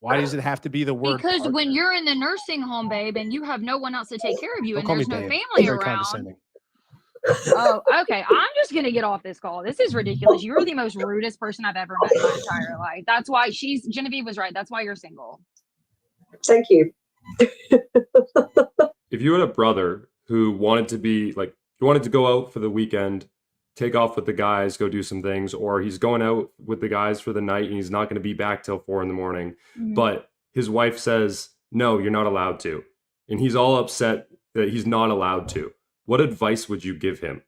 Why does it have to be the word Because partner? when you're in the nursing home, babe, and you have no one else to take care of you, Don't and call me there's no babe. family Very around. condescending. Oh, okay. I'm just gonna get off this call. This is ridiculous. You're the most rudest person I've ever met in my entire life. That's why Genevieve was right. That's why you're single. Thank you. If you had a brother who wanted to be like, he wanted to go out for the weekend, take off with the guys, go do some things, or he's going out with the guys for the night and he's not going to be back till 4 a.m, but his wife says, no, you're not allowed to. And he's all upset that he's not allowed to. What advice would you give him?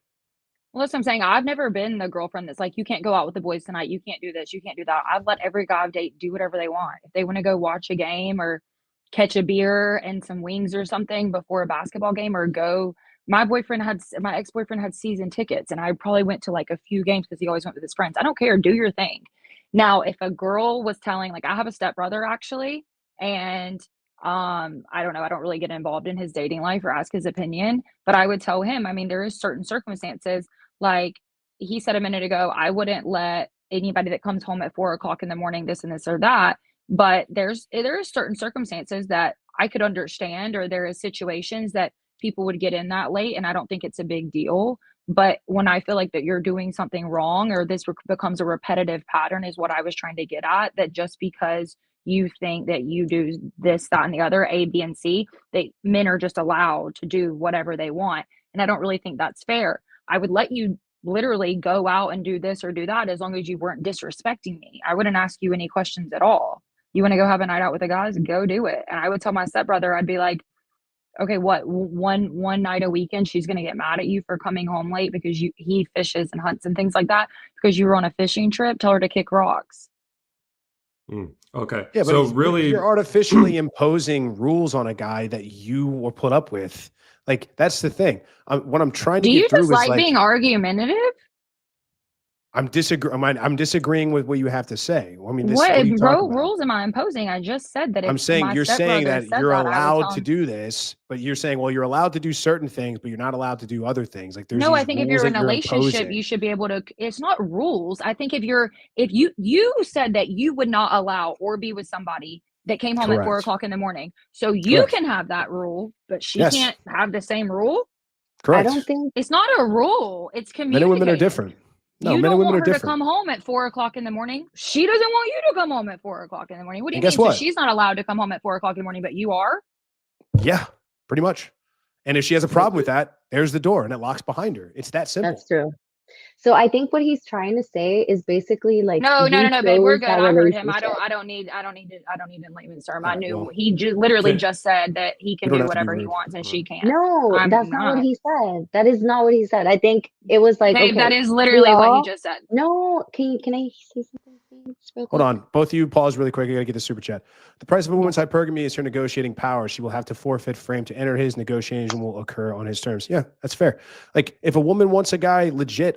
Well, that's what I'm saying. I've never been the girlfriend that's like, you can't go out with the boys tonight. You can't do this. You can't do that. I've let every guy I've dated do whatever they want. If they want to go watch a game or catch a beer and some wings or something before a basketball game, or go. My ex-boyfriend had season tickets, and I probably went to like a few games because he always went with his friends. I don't care. Do your thing. Now, if a girl was telling, like, I have a stepbrother actually, and I don't know, I don't really get involved in his dating life or ask his opinion, but I would tell him, I mean, there is certain circumstances, like he said a minute ago, I wouldn't let anybody that comes home at 4 o'clock in the morning, this and this or that. But there is certain circumstances that I could understand, or there is situations that people would get in that late, and I don't think it's a big deal. But when I feel like that you're doing something wrong, or this becomes a repetitive pattern, is what I was trying to get at, that just because you think that you do this, that, and the other, A, B, and C, that men are just allowed to do whatever they want. And I don't really think that's fair. I would let you literally go out and do this or do that as long as you weren't disrespecting me. I wouldn't ask you any questions at all. You want to go have a night out with the guys, go do it. And I would tell my stepbrother, I'd be like, okay, what, one night a weekend she's going to get mad at you for coming home late because he fishes and hunts and things like that because you were on a fishing trip? Tell her to kick rocks. Okay. Yeah, but so really, you're artificially imposing rules on a guy that you were put up with. Like, that's the thing. What I'm trying to Do get you through just is like being argumentative? I'm disagreeing with what you have to say. I mean, What are you talking about? rules am I imposing? I just said that if I'm saying my you're saying stepbrother that said you're that, I would allowed tell to him. do this, but you're saying, well, you're allowed to do certain things, but you're not allowed to do other things. Like, there's No, I these think if rules you're in that a you're relationship, imposing. you should be able to. It's not rules. I think if you said that you would not allow or be with somebody that came home at 4 Correct. o'clock in the morning, so you Correct. can have that rule, but she Yes. can't have the same rule. Correct. I don't think It's not a rule. It's communicated. Men and women are different. No, You men don't and women want are her to different. come home at 4 o'clock in the morning. She doesn't want you to come home at 4 o'clock in the morning. What do you And mean? guess what? So she's not allowed to come home at 4 o'clock in the morning, but you are? Yeah, pretty much. And if she has a problem with that, there's the door and it locks behind her. It's that simple. that's true. So I think what he's trying to say is basically like, No, babe, we're good. that I heard him. I relationship. don't need enlightenment sermon. All I right, knew well, he literally just said that he can don't do have to be whatever he rude. wants and she can't. No, I'm that's not what not. he said. That is not what he said. I think it was like, Babe, okay, that is literally what he just said. No, can I say something, please, real quick? Hold on. Both of you pause really quick. I got to get the super chat. The price of a woman's hypergamy is her negotiating power. She will have to forfeit frame to enter his negotiation will occur on his terms. Yeah, that's fair. Like, if a woman wants a guy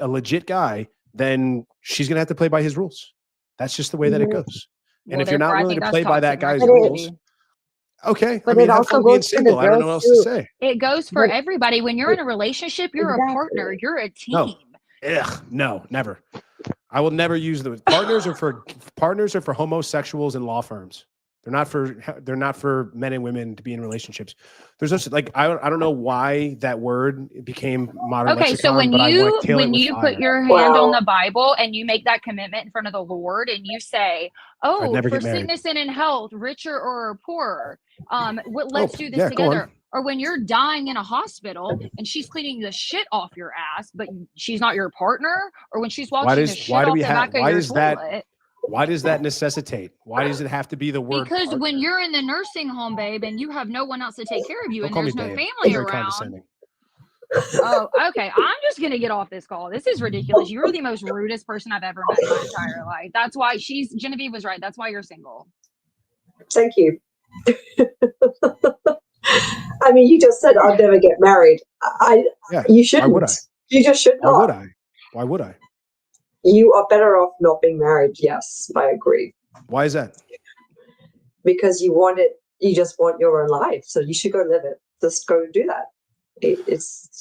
a legit guy, then she's going to have to play by his rules. That's just the way that it goes. And Well, if you're not therefore, I willing think to that's play by that toxic guy's masculinity. rules, okay. But I mean, it have also fun being goes for the single. I don't know what girls else to too. say. It goes for But everybody. When you're in a relationship, you're a partner. Exactly. You're a team. No. Ugh, no, never. I will never use the partners are for homosexuals and law firms. They're not for men and women to be in relationships. There's just like I don't know why that word became modern Okay, lexicon, so when but I want to kill it when with you fire. put your hand on Wow. the Bible and you make that commitment in front of the Lord and you say, I'd "Oh, never for get married. sickness and in health, richer or poorer, let's do this yeah, go on. together." Or when you're dying in a hospital and she's cleaning the shit off your ass, but she's not your partner, or when she's washing the shit off the back of your toilet. Why does that necessitate? Why does it have to be the word Because partner? when you're in the nursing home, babe, and you have no one else to take care of you, Don't and call me there's no babe. family Very around. condescending. Oh, okay. I'm just gonna get off this call. This is ridiculous. You're the most rudest person I've ever met in my entire life. That's why Genevieve was right. That's why you're single. Thank you. I mean, you just said I'd never get married. You shouldn't. Why would I? You just should not. Why would I? Why would I? You are better off not being married. Yes, I agree. Why is that? Because you want it. You just want your own life, so you should go live it. Just go do that.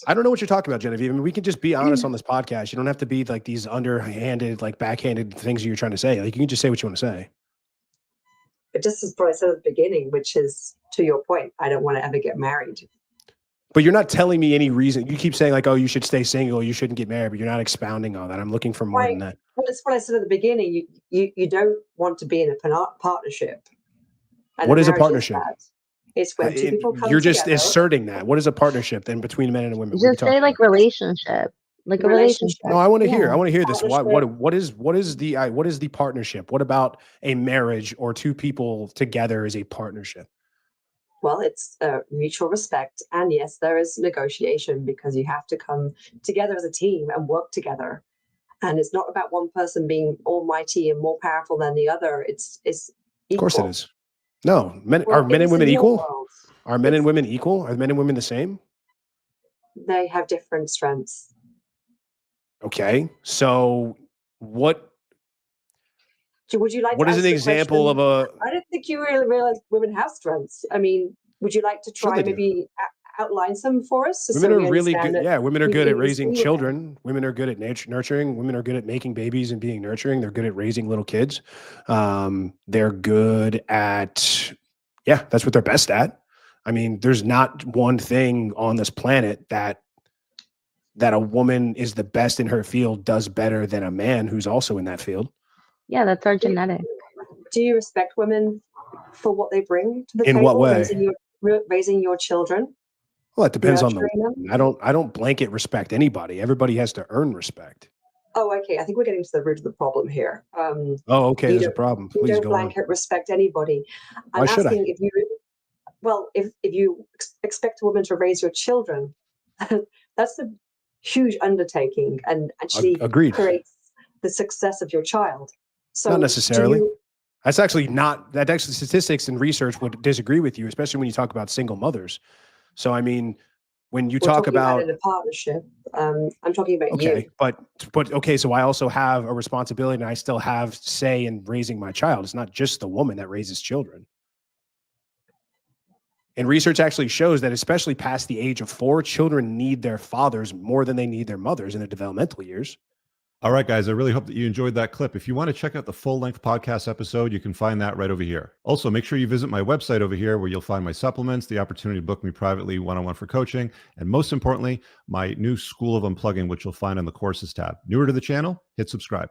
I don't know what you're talking about, Genevieve. I mean, we can just be honest on this podcast. You don't have to be like these underhanded, like backhanded things you're trying to say. Like, you can just say what you want to say. But just as what I said at the beginning, which is to your point, I don't want to ever get married. But you're not telling me any reason. You keep saying like, oh, you should stay single, you shouldn't get married, but you're not expounding on that. I'm looking for more than that. Well, it's what I said at the beginning. You don't want to be in a partnership. And What is a partnership? It's when two people come You're just together. asserting that. What is a partnership then between men and women? Just say like relationship, like a relationship. No, I want to hear. Yeah. I want to hear this. What is the partnership? What about a marriage or two people together is a partnership? Well, it's mutual respect. And yes, there is negotiation because you have to come together as a team and work together. And it's not about one person being almighty and more powerful than the other. It's equal. Of course it is. No, are men and women equal? Are men and women equal? Are men and women the same? They have different strengths. Okay. So what would you like what is an example of a I don't think you really realize women have strengths. I mean, would you like to try maybe outline some for us? Women are really good. Yeah, women are good at raising children. Women are good at nurturing. Women are good at making babies and being nurturing. They're good at raising little kids. They're good at, that's what they're best at. I mean, there's not one thing on this planet that a woman is the best in her field does better than a man who's also in that field. Yeah, that's our genetic. Do you respect women for what they bring to the table? In what way? Raising your children? Well, it depends on them. I don't blanket respect anybody. Everybody has to earn respect. Oh, okay. I think we're getting to the root of the problem here. Okay, there's a problem. Please you don't go blanket respect anybody. I'm asking if you expect a woman to raise your children, that's a huge undertaking and actually creates the success of your child. So not necessarily. That's actually statistics and research would disagree with you, especially when you talk about single mothers. So, I mean, when you talk about in a partnership, I'm talking about you. But okay, so I also have a responsibility and I still have say in raising my child. It's not just the woman that raises children. And research actually shows that especially past the age of 4, children need their fathers more than they need their mothers in their developmental years. All right, guys, I really hope that you enjoyed that clip. If you want to check out the full-length podcast episode, you can find that right over here. Also, make sure you visit my website over here where you'll find my supplements, the opportunity to book me privately one-on-one for coaching, and most importantly, my new School of Unplugging, which you'll find on the courses tab. Newer to the channel, hit subscribe.